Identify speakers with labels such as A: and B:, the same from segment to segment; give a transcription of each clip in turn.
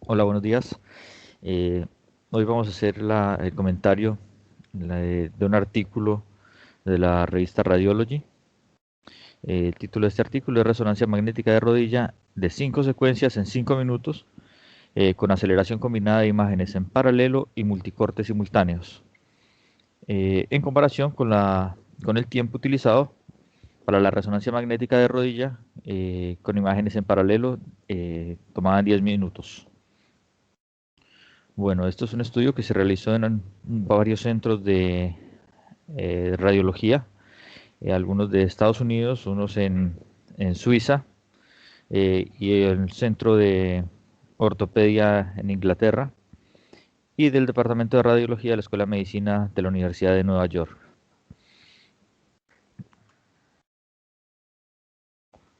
A: Hola, buenos días. Eh, Hoy vamos a hacer el comentario de un artículo de la revista Radiology. El título de este artículo es Resonancia magnética de rodilla de 5 secuencias en 5 minutos con aceleración combinada de imágenes en paralelo y multicortes simultáneos. En comparación con el tiempo utilizado para la resonancia magnética de rodilla con imágenes en paralelo tomada en 10 minutos. Bueno, esto es un estudio que se realizó en varios centros de radiología, algunos de Estados Unidos, unos en Suiza y el centro de ortopedia en Inglaterra y del Departamento de Radiología de la Escuela de Medicina de la Universidad de Nueva York.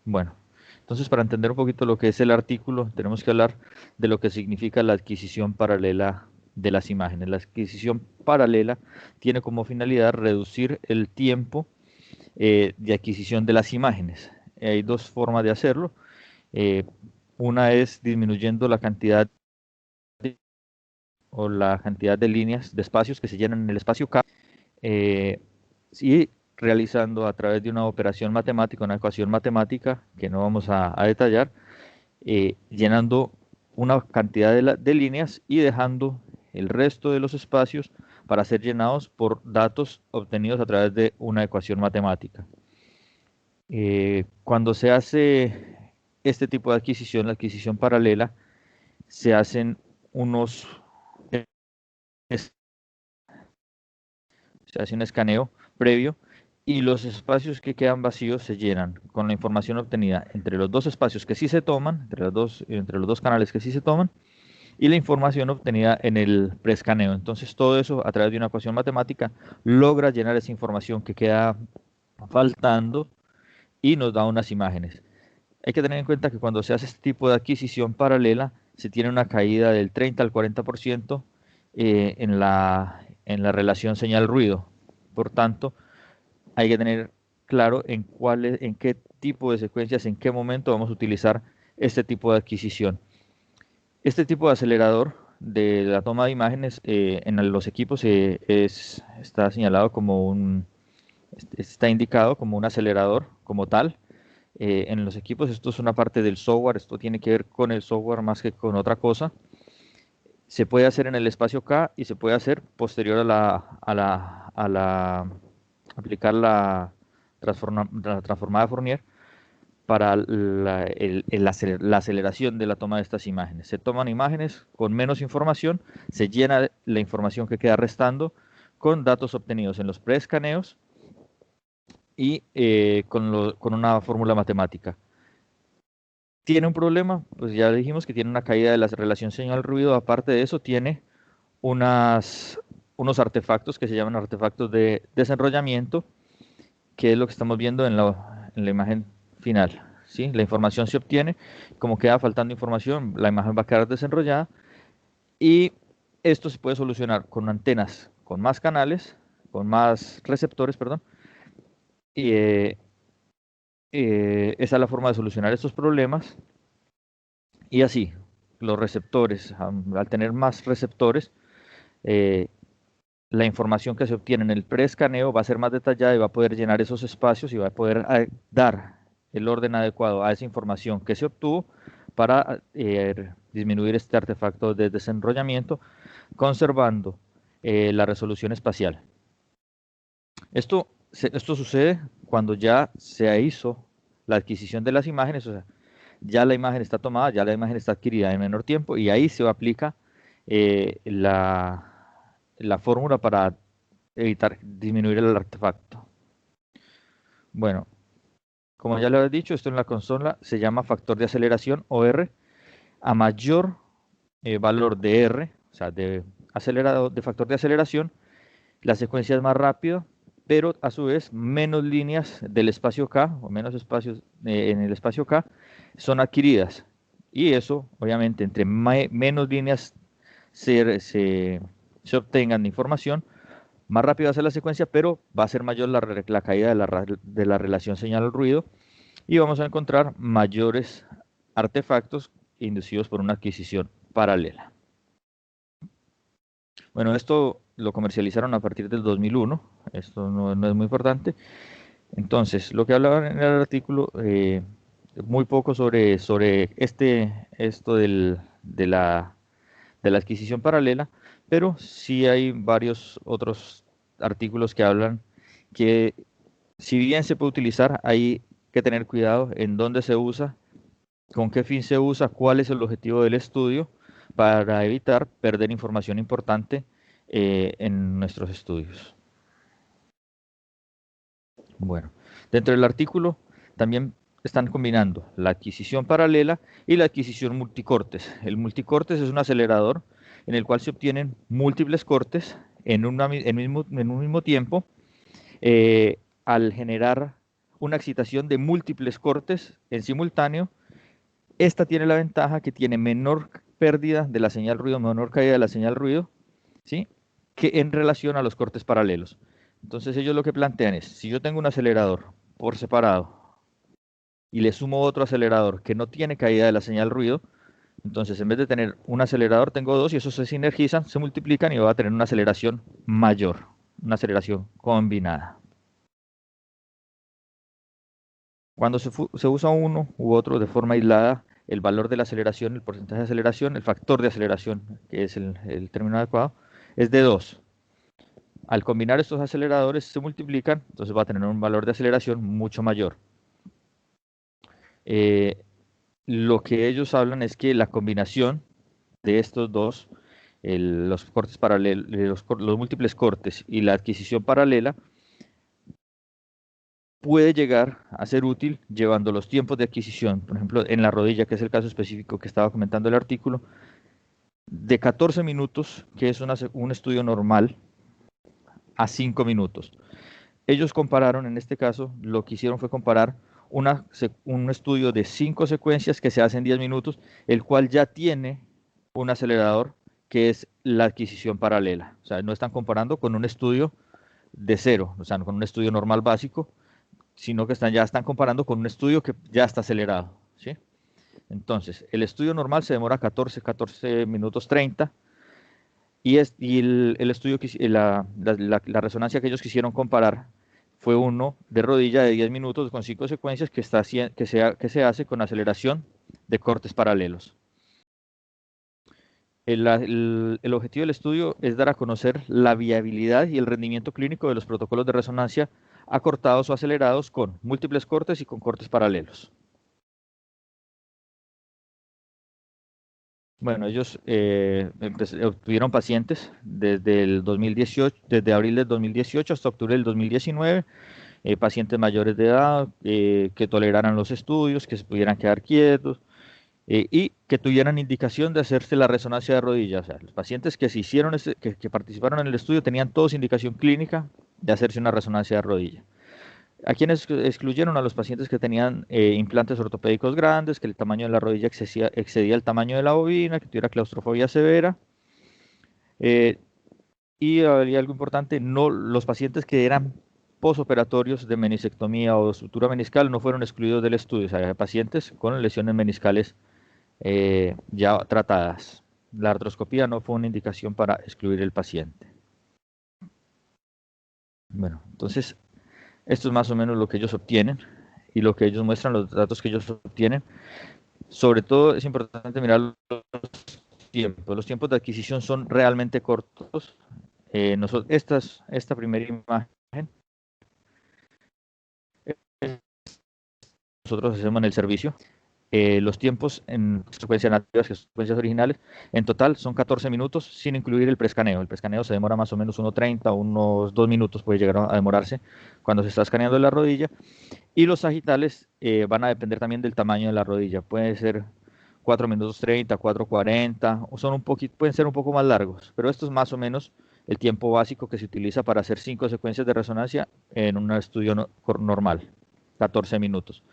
A: Bueno, entonces para entender un poquito lo que es el artículo, tenemos que hablar de lo que significa la adquisición paralela de las imágenes. La adquisición paralela tiene como finalidad reducir el tiempo de adquisición de las imágenes. Hay dos formas de hacerlo. Eh, una es disminuyendo la cantidad o la cantidad de líneas, de espacios que se llenan en el espacio K, y realizando a través de una operación matemática, una ecuación matemática que no vamos a detallar, llenando una cantidad de líneas y dejando el resto de los espacios para ser llenados por datos obtenidos a través de una ecuación matemática. Cuando se hace este tipo de adquisición, la adquisición paralela, se hacen unos, se hace un escaneo previo y los espacios que quedan vacíos se llenan con la información obtenida entre los dos espacios que sí se toman, entre los dos canales que sí se toman, y la información obtenida en el preescaneo. Entonces todo eso a través de una ecuación matemática logra llenar esa información que queda faltando y nos da unas imágenes. Hay que tener en cuenta que cuando se hace este tipo de adquisición paralela, se tiene una caída del 30 al 40% en la relación señal-ruido. Por tanto, hay que tener claro en qué tipo de secuencias, en qué momento vamos a utilizar este tipo de adquisición. Este tipo de acelerador de la toma de imágenes en los equipos está señalado está indicado como un acelerador como tal. En los equipos esto es una parte del software, esto tiene que ver con el software más que con otra cosa. Se puede hacer en el espacio K y se puede hacer posterior a aplicar la transformada de Fourier para la aceleración de la toma de estas imágenes. Se toman imágenes con menos información, se llena la información que queda restando con datos obtenidos en los preescaneos y con una fórmula matemática. ¿Tiene un problema? Pues ya dijimos que tiene una caída de la relación señal-ruido. Aparte de eso, tiene unas, unos artefactos que se llaman artefactos de desenrollamiento, que es lo que estamos viendo en la imagen final. ¿Sí? La información se obtiene, como queda faltando información, la imagen va a quedar desenrollada y esto se puede solucionar con antenas, con más canales, con más receptores, perdón, y esa es la forma de solucionar estos problemas. Y así, los receptores, al tener más receptores, eh, la información que se obtiene en el preescaneo va a ser más detallada y va a poder llenar esos espacios y va a poder dar el orden adecuado a esa información que se obtuvo para disminuir este artefacto de desenrollamiento, conservando la resolución espacial. Esto sucede cuando ya se hizo la adquisición de las imágenes, o sea, ya la imagen está tomada, ya la imagen está adquirida en menor tiempo y ahí se aplica la fórmula para evitar disminuir el artefacto. Bueno, como ya lo he dicho, esto en la consola se llama factor de aceleración o R. A mayor valor de R, o sea, de factor de aceleración, la secuencia es más rápida, pero a su vez menos líneas del espacio K o menos espacios en el espacio K son adquiridas. Y eso, obviamente, entre menos líneas se obtengan de información, más rápido va a ser la secuencia, pero va a ser mayor la caída de la relación señal-ruido y vamos a encontrar mayores artefactos inducidos por una adquisición paralela. Bueno, esto lo comercializaron a partir del 2001, esto no es muy importante. Entonces, lo que hablaban en el artículo, muy poco sobre esto de la adquisición paralela, pero sí hay varios otros artículos que hablan que, si bien se puede utilizar, hay que tener cuidado en dónde se usa, con qué fin se usa, cuál es el objetivo del estudio, para evitar perder información importante en nuestros estudios. Bueno, dentro del artículo también están combinando la adquisición paralela y la adquisición multicortes. El multicortes es un acelerador en el cual se obtienen múltiples cortes en un mismo tiempo, al generar una excitación de múltiples cortes en simultáneo. Esta tiene la ventaja que tiene menor pérdida de la señal ruido, menor caída de la señal ruido, ¿sí?, que en relación a los cortes paralelos. Entonces ellos lo que plantean es, si yo tengo un acelerador por separado y le sumo otro acelerador que no tiene caída de la señal ruido, entonces en vez de tener un acelerador tengo dos y esos se sinergizan, se multiplican y voy a tener una aceleración mayor, una aceleración combinada. Cuando se usa uno u otro de forma aislada, el valor de la aceleración, el porcentaje de aceleración, el factor de aceleración, que es el término adecuado, es de 2. Al combinar estos aceleradores se multiplican, entonces va a tener un valor de aceleración mucho mayor. Lo que ellos hablan es que la combinación de estos dos, los cortes paralelos, los múltiples cortes y la adquisición paralela, puede llegar a ser útil llevando los tiempos de adquisición, por ejemplo, en la rodilla, que es el caso específico que estaba comentando el artículo, de 14 minutos, que es un estudio normal, a 5 minutos. Ellos compararon, en este caso, lo que hicieron fue comparar un estudio de 5 secuencias que se hace en 10 minutos, el cual ya tiene un acelerador que es la adquisición paralela. O sea, no están comparando con un estudio de cero, o sea, con un estudio normal básico, sino que ya están comparando con un estudio que ya está acelerado, ¿sí? Entonces, el estudio normal se demora 14 minutos 30, y el estudio, la resonancia que ellos quisieron comparar fue uno de rodilla de 10 minutos con 5 secuencias que se hace con aceleración de cortes paralelos. El objetivo del estudio es dar a conocer la viabilidad y el rendimiento clínico de los protocolos de resonancia acortados o acelerados con múltiples cortes y con cortes paralelos. Bueno, ellos obtuvieron pacientes desde abril del 2018 hasta octubre del 2019, pacientes mayores de edad, que toleraran los estudios, que se pudieran quedar quietos, y que tuvieran indicación de hacerse la resonancia de rodilla. O sea, los pacientes que que participaron en el estudio tenían todos indicación clínica de hacerse una resonancia de rodilla. ¿A quienes excluyeron? A los pacientes que tenían implantes ortopédicos grandes, que el tamaño de la rodilla excedía el tamaño de la bobina, que tuviera claustrofobia severa. Y había algo importante, los pacientes que eran posoperatorios de meniscectomía o sutura meniscal no fueron excluidos del estudio. O sea, había pacientes con lesiones meniscales ya tratadas. La artroscopía no fue una indicación para excluir el paciente. Bueno, entonces esto es más o menos lo que ellos obtienen y lo que ellos muestran, los datos que ellos obtienen. Sobre todo es importante mirar los tiempos. Los tiempos de adquisición son realmente cortos. Esta primera imagen, nosotros hacemos en el servicio. Los tiempos en secuencias nativas, que son secuencias originales, en total son 14 minutos sin incluir el preescaneo. El preescaneo se demora más o menos unos 30, unos 2 minutos puede llegar a demorarse cuando se está escaneando la rodilla. Y los sagitales van a depender también del tamaño de la rodilla. Puede ser 4 minutos 30, 4:40, o pueden ser un poco más largos, pero esto es más o menos el tiempo básico que se utiliza para hacer 5 secuencias de resonancia en un estudio normal, 14 minutos.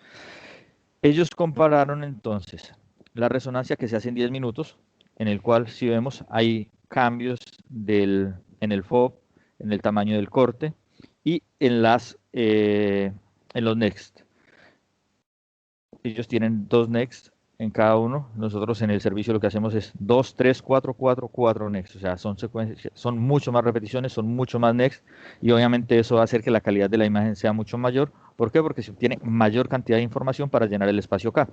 A: Ellos compararon entonces la resonancia que se hace en 10 minutos, en el cual, si vemos, hay cambios en el FOB, en el tamaño del corte y en los next. Ellos tienen 2 next en cada uno. Nosotros en el servicio lo que hacemos es 2, 3, 4, 4, 4 next. O sea, son secuencias, son mucho más repeticiones, son mucho más next. Y obviamente eso va a hacer que la calidad de la imagen sea mucho mayor. ¿Por qué? Porque se obtiene mayor cantidad de información para llenar el espacio K.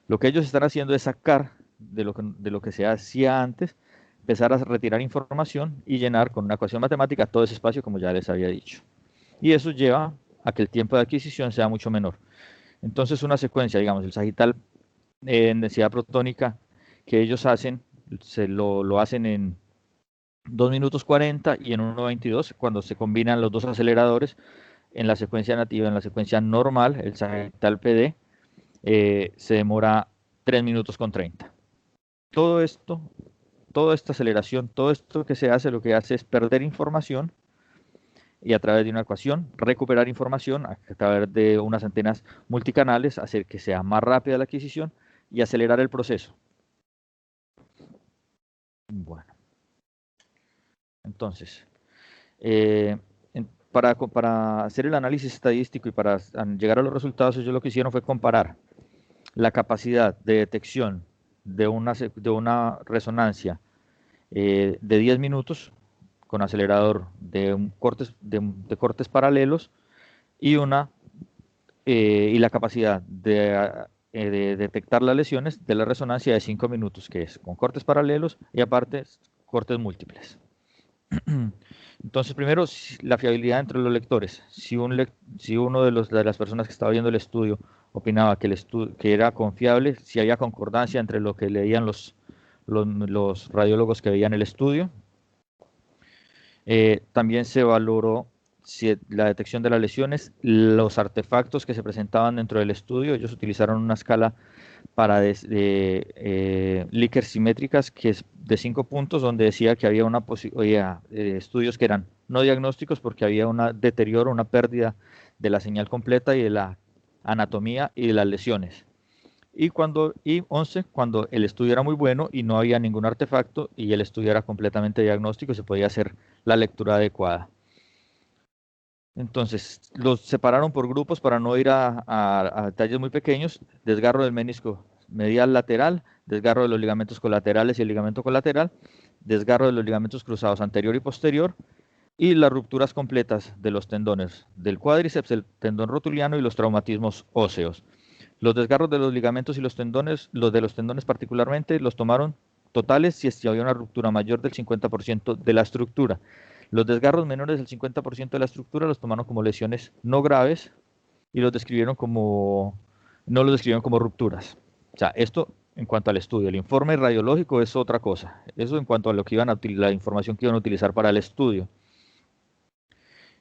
A: Lo que ellos están haciendo es sacar de lo que se hacía antes, empezar a retirar información y llenar con una ecuación matemática todo ese espacio, como ya les había dicho. Y eso lleva a que el tiempo de adquisición sea mucho menor. Entonces, una secuencia, digamos, el sagital en densidad protónica que ellos hacen, lo hacen en 2 minutos 40 y en 1.22, cuando se combinan los dos aceleradores en la secuencia nativa, en la secuencia normal, el sagital PD, se demora 3 minutos con 30. Todo esto, toda esta aceleración, todo esto que se hace, lo que hace es perder información y a través de una ecuación recuperar información a través de unas antenas multicanales, hacer que sea más rápida la adquisición y acelerar el proceso. Bueno, entonces, para hacer el análisis estadístico y para llegar a los resultados, ellos lo que hicieron fue comparar la capacidad de detección de una resonancia de 10 minutos con acelerador de cortes paralelos y la capacidad de detectar las lesiones de la resonancia de 5 minutos, que es con cortes paralelos y aparte cortes múltiples. Entonces, primero, la fiabilidad entre los lectores. Si uno de las personas que estaba viendo el estudio opinaba que era confiable, si había concordancia entre lo que leían los radiólogos que veían el estudio. También se valoró la detección de las lesiones, los artefactos que se presentaban dentro del estudio. Ellos utilizaron una escala para Likert simétricas que es de 5 puntos, donde decía que había estudios que eran no diagnósticos porque había un deterioro, una pérdida de la señal completa y de la anatomía y de las lesiones. Y 11, cuando el estudio era muy bueno y no había ningún artefacto y el estudio era completamente diagnóstico y se podía hacer la lectura adecuada. Entonces, los separaron por grupos para no ir a detalles muy pequeños. Desgarro del menisco medial lateral, desgarro de los ligamentos colaterales y el ligamento colateral, desgarro de los ligamentos cruzados anterior y posterior, y las rupturas completas de los tendones del cuádriceps, el tendón rotuliano y los traumatismos óseos. Los desgarros de los ligamentos y los de los tendones particularmente, los tomaron totales si había una ruptura mayor del 50% de la estructura. Los desgarros menores del 50% de la estructura los tomaron como lesiones no graves y no los describieron como rupturas. O sea, esto en cuanto al estudio. El informe radiológico es otra cosa. Eso en cuanto a lo que la información que iban a utilizar para el estudio.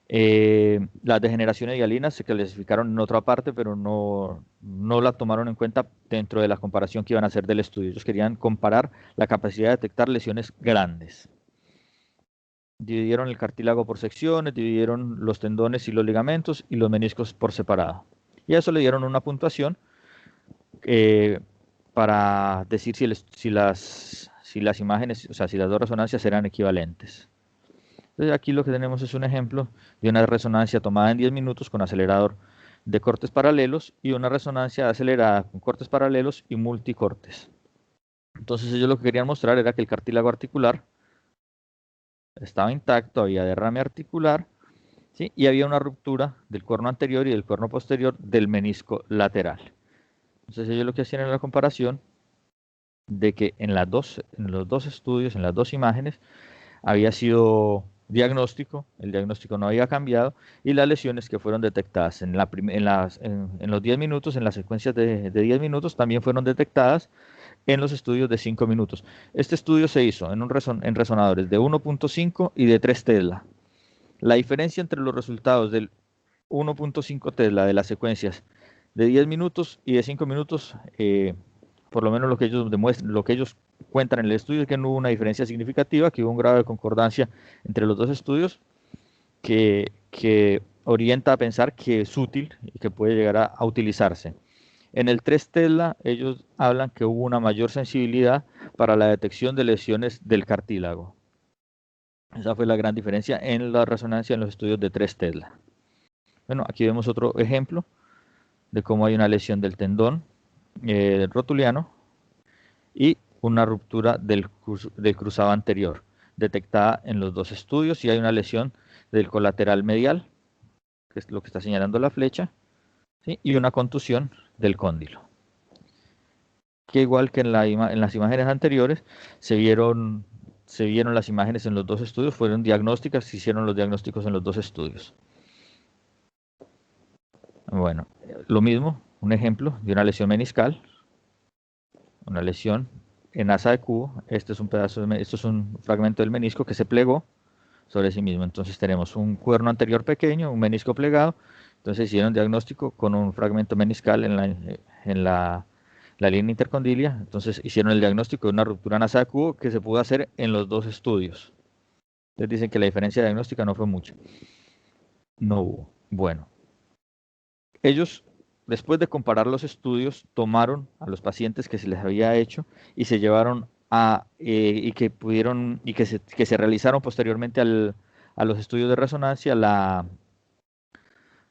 A: Las degeneraciones hialinas se clasificaron en otra parte, pero no la tomaron en cuenta dentro de la comparación que iban a hacer del estudio. Ellos querían comparar la capacidad de detectar lesiones grandes. Dividieron el cartílago por secciones, dividieron los tendones y los ligamentos y los meniscos por separado. Y a eso le dieron una puntuación para decir si las imágenes, o sea, si las dos resonancias eran equivalentes. Entonces aquí lo que tenemos es un ejemplo de una resonancia tomada en 10 minutos con acelerador de cortes paralelos y una resonancia acelerada con cortes paralelos y multicortes. Entonces ellos lo que querían mostrar era que el cartílago articular estaba intacto, había derrame articular, ¿sí? Y había una ruptura del cuerno anterior y del cuerno posterior del menisco lateral. Entonces ellos lo que hacían era la comparación de que en los dos estudios, en las dos imágenes, había sido diagnóstico, el diagnóstico no había cambiado y las lesiones que fueron detectadas en los 10 minutos, en las secuencias de 10 minutos, también fueron detectadas en los estudios de 5 minutos. Este estudio se hizo en resonadores de 1.5 y de 3 Tesla. La diferencia entre los resultados del 1.5 Tesla de las secuencias de 10 minutos y de 5 minutos, por lo menos lo que ellos demuestran, lo que ellos cuentan en el estudio es que no hubo una diferencia significativa, que hubo un grado de concordancia entre los dos estudios que orienta a pensar que es útil y que puede llegar a utilizarse. En el 3 Tesla ellos hablan que hubo una mayor sensibilidad para la detección de lesiones del cartílago. Esa fue la gran diferencia en la resonancia en los estudios de 3 Tesla. Bueno, aquí vemos otro ejemplo de cómo hay una lesión del tendón rotuliano y una ruptura del cruzado anterior, detectada en los dos estudios, y hay una lesión del colateral medial, que es lo que está señalando la flecha, ¿sí? Y una contusión del cóndilo. Que igual que en las imágenes anteriores, se vieron las imágenes en los dos estudios, fueron diagnósticas, se hicieron los diagnósticos en los dos estudios. Bueno, lo mismo, un ejemplo de una lesión meniscal, una lesión en asa de cubo. Este es un esto es un fragmento del menisco que se plegó sobre sí mismo. Entonces tenemos un cuerno anterior pequeño, un menisco plegado. Entonces hicieron diagnóstico con un fragmento meniscal en la línea intercondilia. Entonces hicieron el diagnóstico de una ruptura en asa de cubo que se pudo hacer en los dos estudios. Entonces dicen que la diferencia diagnóstica no fue mucha. No hubo. Bueno, ellos, después de comparar los estudios, tomaron a los pacientes que se les había hecho y se llevaron y que se realizaron posteriormente a los estudios de resonancia, la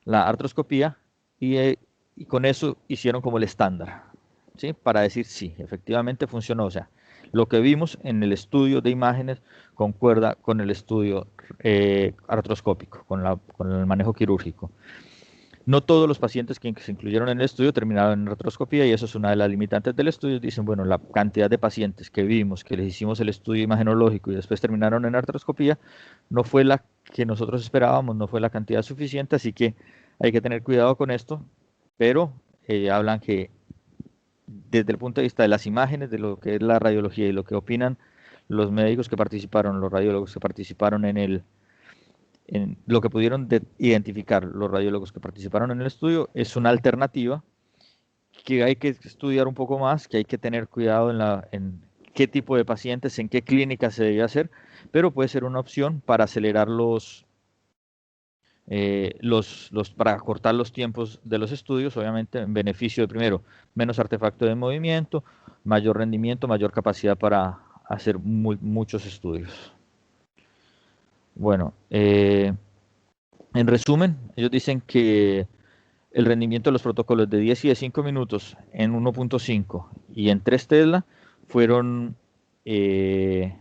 A: artroscopía, y con eso hicieron como el estándar, ¿sí? Para decir sí, efectivamente funcionó. O sea, lo que vimos en el estudio de imágenes concuerda con el estudio artroscópico, con el manejo quirúrgico. No todos los pacientes que se incluyeron en el estudio terminaron en artroscopía, y eso es una de las limitantes del estudio. Dicen, bueno, la cantidad de pacientes que vimos, que les hicimos el estudio imagenológico y después terminaron en artroscopía, no fue la que nosotros esperábamos, no fue la cantidad suficiente, así que hay que tener cuidado con esto, pero hablan que desde el punto de vista de las imágenes, de lo que es la radiología y lo que opinan los médicos que participaron, los radiólogos que participaron en lo que pudieron identificar los radiólogos que participaron en el estudio, es una alternativa que hay que estudiar un poco más, que hay que tener cuidado en qué tipo de pacientes, en qué clínica se debe hacer, pero puede ser una opción para acelerar para cortar los tiempos de los estudios, obviamente en beneficio de, primero, menos artefacto de movimiento, mayor rendimiento, mayor capacidad para hacer muchos estudios. Bueno, en resumen, ellos dicen que el rendimiento de los protocolos de 10 y de 5 minutos en 1.5 y en 3 Tesla fueron, el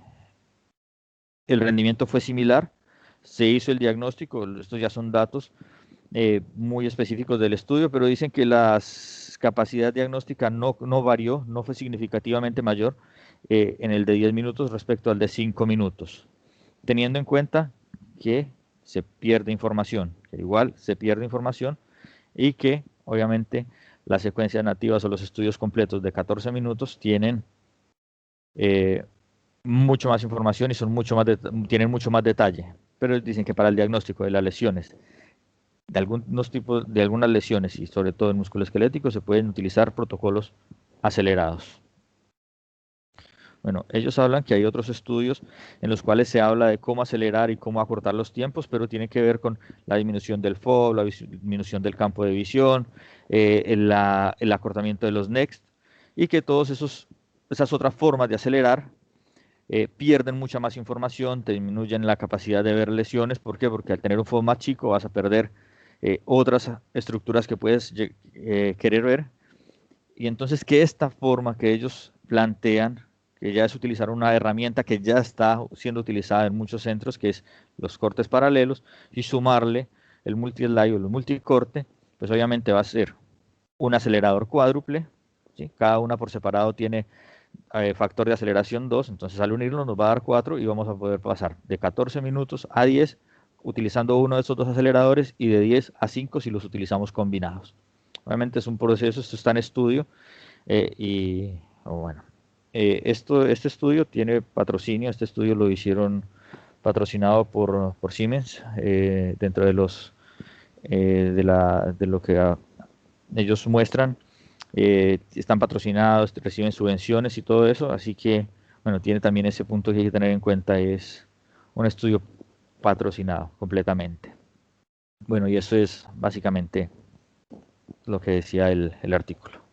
A: rendimiento fue similar. Se hizo el diagnóstico, estos ya son datos muy específicos del estudio, pero dicen que la capacidad diagnóstica no varió, no fue significativamente mayor en el de 10 minutos respecto al de 5 minutos, teniendo en cuenta que se pierde información, que igual se pierde información, y que obviamente las secuencias nativas o los estudios completos de 14 minutos tienen mucho más información y tienen mucho más detalle. Pero dicen que para el diagnóstico de las lesiones, de algunos tipos, de algunas lesiones y sobre todo en músculo esquelético, se pueden utilizar protocolos acelerados. Bueno, ellos hablan que hay otros estudios en los cuales se habla de cómo acelerar y cómo acortar los tiempos, pero tiene que ver con la disminución del FOV, la disminución del campo de visión, el acortamiento de los NEXT, y que esas otras formas de acelerar pierden mucha más información, te disminuyen la capacidad de ver lesiones. ¿Por qué? Porque al tener un FOV más chico vas a perder otras estructuras que puedes querer ver. Y entonces que esta forma que ellos plantean, que ya es utilizar una herramienta que ya está siendo utilizada en muchos centros, que es los cortes paralelos, y sumarle el multi-slide o el multicorte, pues obviamente va a ser un acelerador cuádruple, ¿sí? Cada una por separado tiene factor de aceleración 2, entonces al unirlo nos va a dar 4 y vamos a poder pasar de 14 minutos a 10 utilizando uno de estos dos aceleradores, y de 10 a 5 si los utilizamos combinados. Obviamente es un proceso, esto está en estudio, bueno, este estudio tiene patrocinio. Este estudio lo hicieron patrocinado por Siemens, dentro de de lo que ellos muestran. Están patrocinados, reciben subvenciones y todo eso, así que, bueno, tiene también ese punto que hay que tener en cuenta, es un estudio patrocinado completamente. Bueno, y eso es básicamente lo que decía el artículo.